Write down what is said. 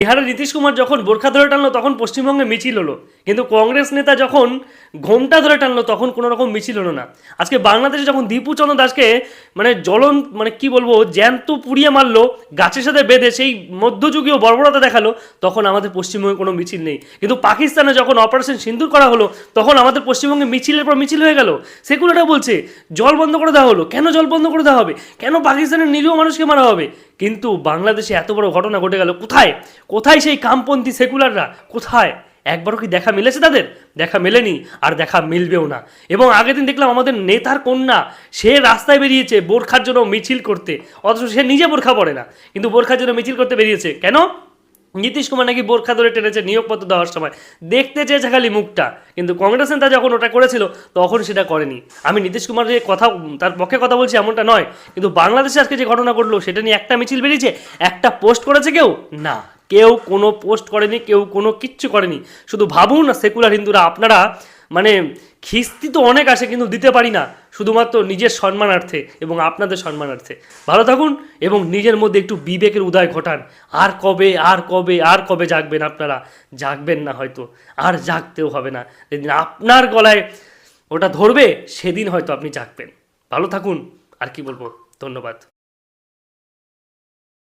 বিহারের নীতিশ কুমার যখন বোরখা ধরে টানলো তখন পশ্চিমবঙ্গে মিছিল হলো, কিন্তু কংগ্রেস নেতা যখন ঘোমটা ধরে টানলো তখন কোনো রকম মিছিল হলো না। আজকে বাংলাদেশে যখন দীপু চন্দ্র দাসকে কি বলবো, জ্যান্ত পুড়িয়ে মারলো, গাছের সাথে বেঁধে সেই মধ্যযুগীয় বর্বরতা দেখালো, তখন আমাদের পশ্চিমবঙ্গে কোনো মিছিল নেই। কিন্তু পাকিস্তানে যখন অপারেশন সিন্দুর করা হলো তখন আমাদের পশ্চিমবঙ্গে মিছিলের পর মিছিল হয়ে গেল। সেকুলাররা বলছে জল বন্ধ করে দেওয়া হলো, কেন জল বন্ধ করে দেওয়া হবে, কেন পাকিস্তানের নিরীহ মানুষকে মারা হবে? কিন্তু বাংলাদেশে এত বড় ঘটনা ঘটে গেল, কোথায় কোথায় সেই কামপন্থী সেকুলাররা, কোথায়? একবারও কি দেখা মিলেছে তাদের? দেখা মেলেনি, আর দেখা মিলবেও না। এবং আগের দিন দেখলাম আমাদের নেতার কন্যা, সে রাস্তায় বেরিয়েছে বোরখার জন্য মিছিল করতে, অথচ সে নিজে বোরখা পরে না, কিন্তু বোরখার জন্য মিছিল করতে বেরিয়েছে। কেন? নীতিশ কুমার নাকি বোরখা ধরে টেনেছে নিয়োগপত্র দেওয়ার সময়, দেখতে চেয়েছে খালি মুখটা, কিন্তু কংগ্রেস নেতা যখন ওটা করেছিল তখন সেটা করেনি। আমি নীতিশ কুমারের কথা, তার পক্ষে কথা বলছি এমনটা নয়, কিন্তু বাংলাদেশে আজকে যে ঘটনা ঘটলো সেটা নিয়ে একটা মিছিল বেরিয়েছে, একটা পোস্ট করেছে কেউ? না, কেউ কোনো পোস্ট করেনি, কেউ কোনো কিচ্ছু করেনি। শুধু ভাবুন না সেকুলার হিন্দুরা, আপনারা মানে খিস্তি তো অনেক আসে কিন্তু দিতে পারি না, শুধুমাত্র নিজের সম্মানার্থে এবং আপনাদের সম্মানার্থে। ভালো থাকুন এবং নিজের মধ্যে একটু বিবেকের উদয় ঘটান। আর কবে আর কবে আর কবে জাগবেন আপনারা? জাগবেন না হয়তো, আর জাগতেও হবে না। যেদিন আপনার গলায় ওটা ধরবে সেদিন হয়তো আপনি জাগবেন। ভালো থাকুন, আর কি বলবো, ধন্যবাদ।